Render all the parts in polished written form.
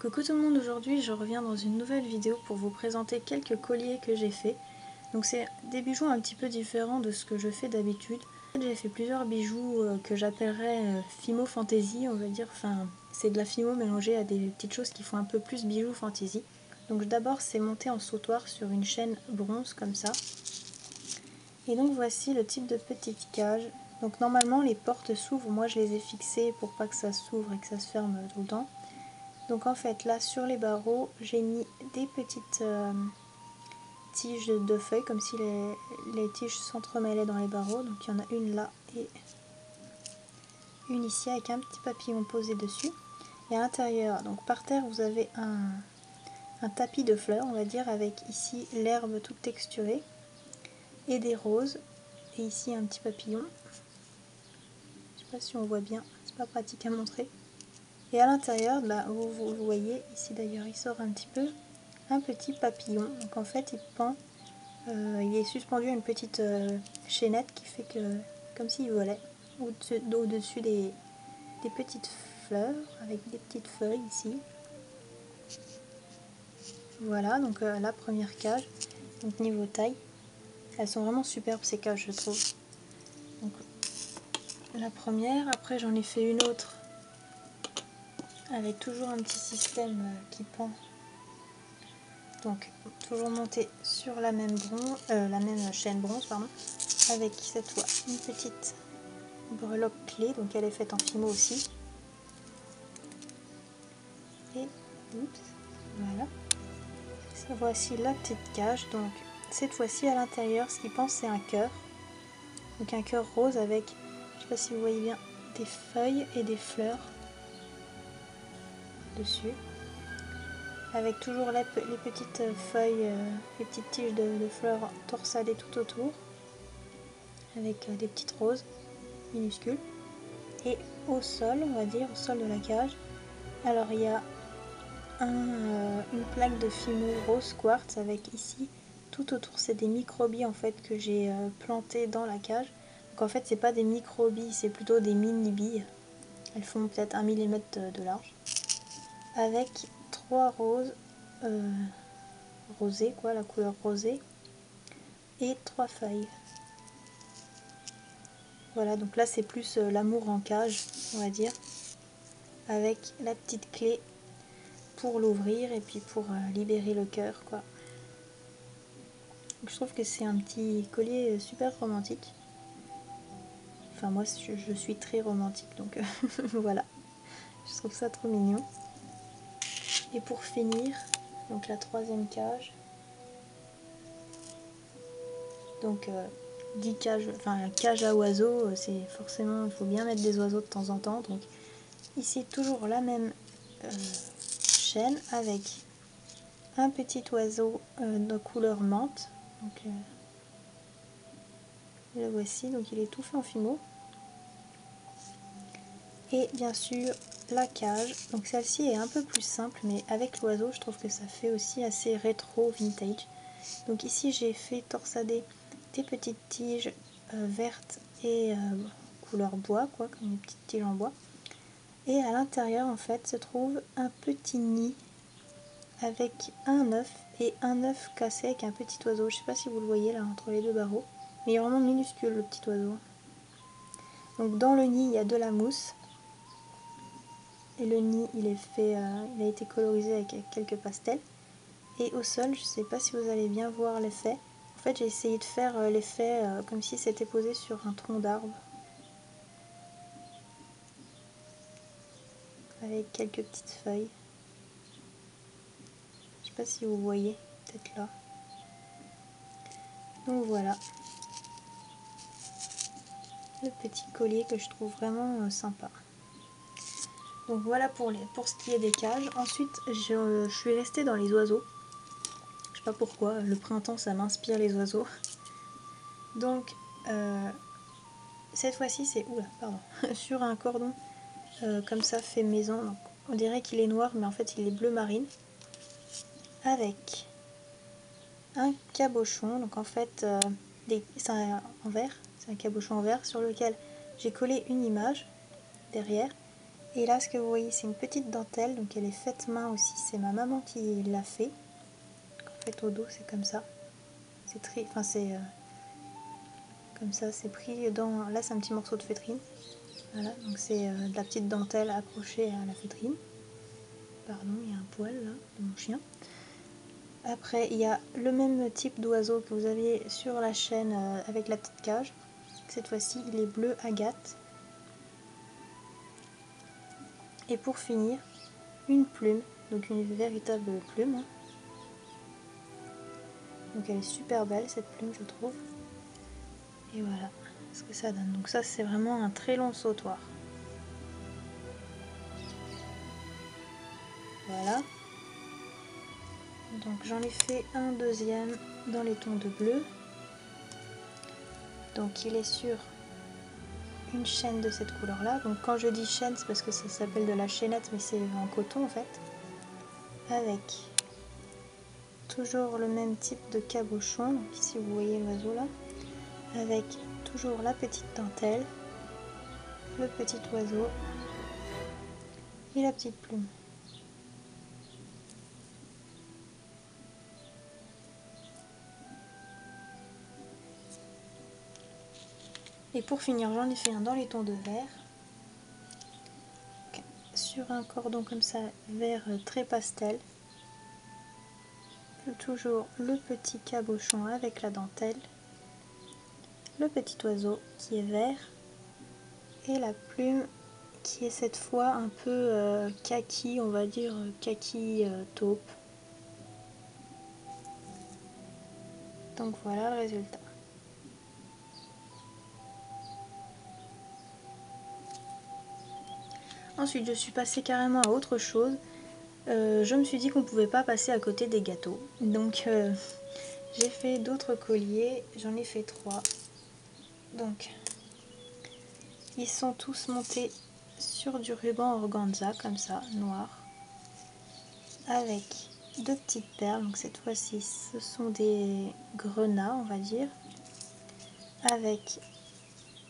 Coucou tout le monde, aujourd'hui je reviens dans une nouvelle vidéo pour vous présenter quelques colliers que j'ai fait. Donc c'est des bijoux un petit peu différents de ce que je fais d'habitude. J'ai fait plusieurs bijoux que j'appellerais Fimo Fantasy, on va dire. Enfin, c'est de la Fimo mélangée à des petites choses qui font un peu plus bijoux fantasy. Donc d'abord c'est monté en sautoir sur une chaîne bronze comme ça. Et donc voici le type de petite cage. Donc normalement les portes s'ouvrent, moi je les ai fixées pour pas que ça s'ouvre et que ça se ferme tout le temps. Donc en fait là sur les barreaux j'ai mis des petites tiges de feuilles comme si les tiges s'entremêlaient dans les barreaux. Donc il y en a une là et une ici avec un petit papillon posé dessus. Et à l'intérieur, donc par terre vous avez un tapis de fleurs on va dire, avec ici l'herbe toute texturée et des roses. Et ici un petit papillon. Je sais pas si on voit bien, c'est pas pratique à montrer. Et à l'intérieur, vous voyez ici d'ailleurs, il sort un petit peu un petit papillon. Donc en fait, il pend, il est suspendu à une petite chaînette qui fait que, comme s'il volait au-dessus des petites fleurs avec des petites feuilles ici. Voilà, donc la première cage. Donc niveau taille, elles sont vraiment superbes ces cages, je trouve. Donc la première, après j'en ai fait une autre avec toujours un petit système qui pend. Donc toujours monté sur la même chaîne bronze, pardon, avec cette fois une petite breloque clé, donc elle est faite en fimo aussi. Et oups, voilà. Voici la petite cage. Donc cette fois-ci à l'intérieur, ce qui pend c'est un cœur. Donc un cœur rose avec, je sais pas si vous voyez bien, des feuilles et des fleurs dessus. Avec toujours les petites feuilles, les petites tiges de fleurs torsadées tout autour. Avec des petites roses minuscules. Et au sol, on va dire, au sol de la cage, alors il y a une plaque de fimo rose quartz avec ici, tout autour, c'est des microbilles en fait que j'ai plantées dans la cage. Donc en fait c'est pas des microbilles, c'est plutôt des mini billes. Elles font peut-être 1 mm de large. Avec 3 roses rosées, quoi, la couleur rosée. Et 3 feuilles. Voilà, donc là c'est plus l'amour en cage, on va dire. Avec la petite clé pour l'ouvrir et puis pour libérer le cœur, quoi. Donc je trouve que c'est un petit collier super romantique. Enfin moi je suis très romantique, donc voilà, je trouve ça trop mignon. Et pour finir, donc la troisième cage, donc 10 cages, enfin cage à oiseaux, c'est forcément, il faut bien mettre des oiseaux de temps en temps. Donc ici toujours la même chaîne avec un petit oiseau de couleur menthe. Donc le voici, donc il est tout fait en fimo. Et bien sûr la cage, donc celle-ci est un peu plus simple, mais avec l'oiseau je trouve que ça fait aussi assez rétro vintage. Donc ici j'ai fait torsader des petites tiges vertes et couleur bois, quoi, comme une petite tige en bois. Et à l'intérieur en fait se trouve un petit nid avec un œuf et un œuf cassé avec un petit oiseau. Je sais pas si vous le voyez là entre les deux barreaux, mais il est vraiment minuscule le petit oiseau. Donc dans le nid il y a de la mousse. Et le nid il est fait, il a été colorisé avec quelques pastels. Et au sol, je sais pas si vous allez bien voir l'effet. En fait j'ai essayé de faire l'effet comme si c'était posé sur un tronc d'arbre. Avec quelques petites feuilles. Je sais pas si vous voyez, peut-être là. Donc voilà. Le petit collier que je trouve vraiment sympa. Donc voilà pour ce qui est des cages. Ensuite je suis restée dans les oiseaux. Je sais pas pourquoi, le printemps ça m'inspire les oiseaux. Donc cette fois-ci c'est sur un cordon comme ça fait maison. Donc, on dirait qu'il est noir mais en fait il est bleu marine. Avec un cabochon, donc en fait c'est en verre, c'est un cabochon en verre sur lequel j'ai collé une image derrière. Et là, ce que vous voyez, c'est une petite dentelle, donc elle est faite main aussi, c'est ma maman qui l'a fait. En fait, au dos, c'est comme ça. C'est très, enfin c'est comme ça, c'est pris dans. Là, c'est un petit morceau de feutrine. Voilà, donc c'est de la petite dentelle accrochée à la feutrine. Pardon, il y a un poil là de mon chien. Après, il y a le même type d'oiseau que vous aviez sur la chaîne avec la petite cage. Cette fois-ci, il est bleu agate. Et pour finir, une plume, donc une véritable plume. Donc elle est super belle cette plume, je trouve. Et voilà ce que ça donne. Donc ça, c'est vraiment un très long sautoir. Voilà. Donc j'en ai fait un deuxième dans les tons de bleu. Donc il est sur une chaîne de cette couleur là. Donc quand je dis chaîne, c'est parce que ça s'appelle de la chaînette, mais c'est en coton en fait. Avec toujours le même type de cabochon. Donc ici vous voyez l'oiseau là. Avec toujours la petite dentelle, le petit oiseau et la petite plume. Et pour finir, j'en ai fait un dans les tons de vert. Sur un cordon comme ça, vert très pastel. Toujours le petit cabochon avec la dentelle. Le petit oiseau qui est vert. Et la plume qui est cette fois un peu kaki, on va dire kaki taupe. Donc voilà le résultat. Ensuite, je suis passée carrément à autre chose. Je me suis dit qu'on ne pouvait pas passer à côté des gâteaux. Donc j'ai fait d'autres colliers, j'en ai fait 3. Donc ils sont tous montés sur du ruban organza comme ça, noir. Avec 2 petites perles, donc cette fois-ci ce sont des grenats on va dire. Avec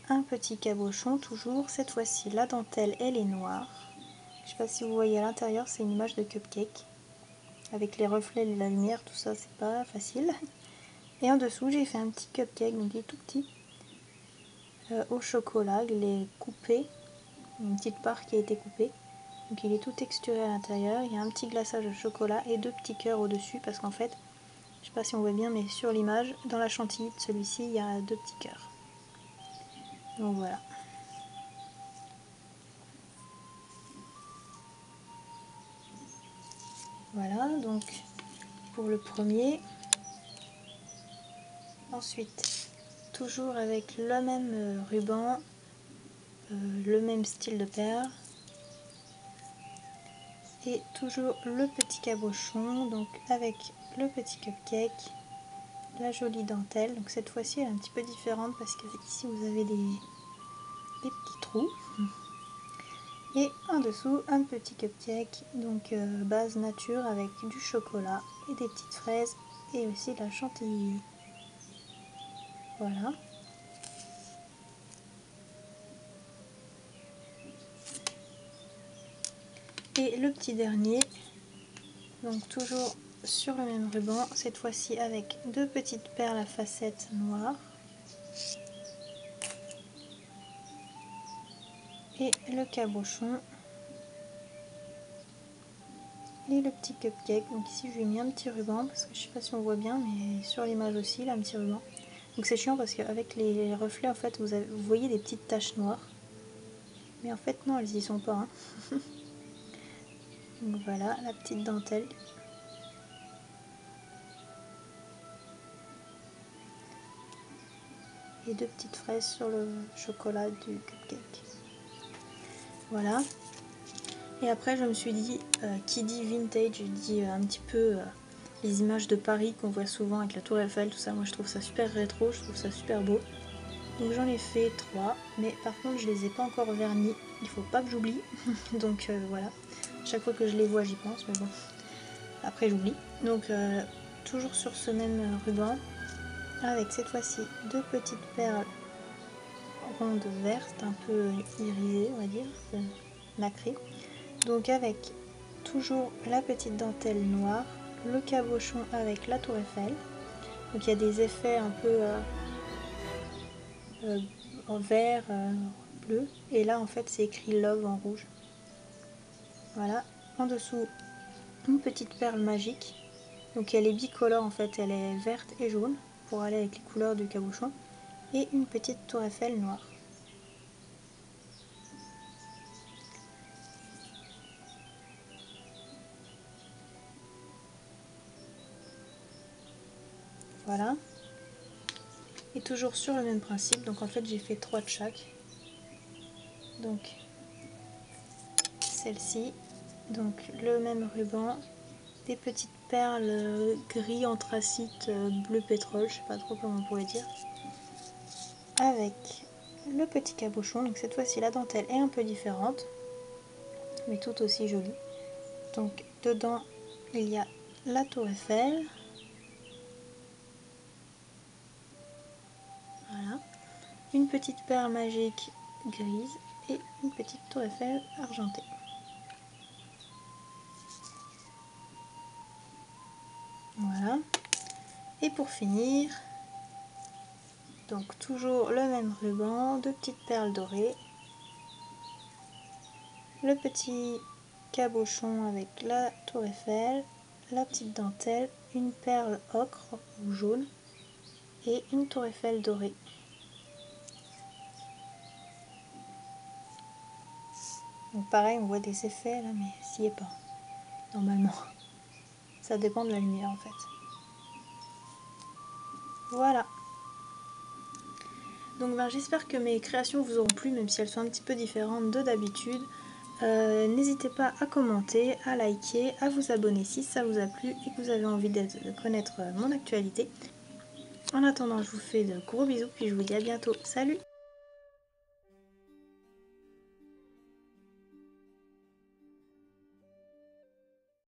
un petit cabochon toujours, cette fois-ci la dentelle elle est noire. Je sais pas si vous voyez à l'intérieur, c'est une image de cupcake. Avec les reflets de la lumière, tout ça c'est pas facile. Et en dessous j'ai fait un petit cupcake, donc il est tout petit, au chocolat, il est coupé, une petite part qui a été coupée. Donc il est tout texturé à l'intérieur, il y a un petit glaçage de chocolat et 2 petits cœurs au dessus parce qu'en fait, je sais pas si on voit bien mais sur l'image, dans la chantilly de celui-ci il y a 2 petits cœurs. Donc voilà. Voilà donc pour le premier. Ensuite, toujours avec le même ruban, le même style de perles. Et toujours le petit cabochon, donc avec le petit cupcake, la jolie dentelle. Donc cette fois-ci elle est un petit peu différente parce que ici vous avez des petits trous. Et en dessous un petit cupcake, donc base nature avec du chocolat et des petites fraises et aussi de la chantilly. Voilà. Et le petit dernier, donc toujours sur le même ruban, cette fois-ci avec 2 petites perles à facettes noires. Et le cabochon. Et le petit cupcake, donc ici je lui ai mis un petit ruban, parce que je sais pas si on voit bien, mais sur l'image aussi, il a un petit ruban. Donc c'est chiant parce qu'avec les reflets, en fait, vous voyez des petites taches noires. Mais en fait, non, elles y sont pas. Hein. Donc voilà, la petite dentelle. Et 2 petites fraises sur le chocolat du cupcake. Voilà. Et après, je me suis dit, qui dit vintage, dit un petit peu les images de Paris qu'on voit souvent avec la tour Eiffel, tout ça. Moi, je trouve ça super rétro, je trouve ça super beau. Donc j'en ai fait 3, mais par contre je les ai pas encore vernis, il faut pas que j'oublie, donc voilà, chaque fois que je les vois j'y pense, mais bon, après j'oublie. Donc toujours sur ce même ruban, avec cette fois-ci 2 petites perles rondes vertes, un peu irisées on va dire, nacré. Donc avec toujours la petite dentelle noire, le cabochon avec la tour Eiffel. Donc il y a des effets un peu en vert, bleu. Et là en fait c'est écrit Love en rouge. Voilà. En dessous, une petite perle magique. Donc elle est bicolore en fait, elle est verte et jaune pour aller avec les couleurs du cabochon. Et une petite tour Eiffel noire. Voilà. Et toujours sur le même principe, donc en fait j'ai fait 3 de chaque. Donc celle-ci, donc le même ruban, des petites perles gris anthracite bleu pétrole, je sais pas trop comment on pourrait dire. Avec le petit cabochon, donc cette fois-ci la dentelle est un peu différente, mais tout aussi jolie. Donc dedans il y a la tour Eiffel. Voilà. Une petite perle magique grise et une petite tour Eiffel argentée. Voilà. Et pour finir, donc toujours le même ruban, 2 petites perles dorées, le petit cabochon avec la tour Eiffel, la petite dentelle, une perle ocre ou jaune et une tour Eiffel dorée. Donc pareil, on voit des effets là, mais s'y est pas, normalement. Ça dépend de la lumière en fait. Voilà. Donc j'espère que mes créations vous auront plu, même si elles sont un petit peu différentes de d'habitude. N'hésitez pas à commenter, à liker, à vous abonner si ça vous a plu et que vous avez envie de connaître mon actualité. En attendant, je vous fais de gros bisous, puis je vous dis à bientôt. Salut!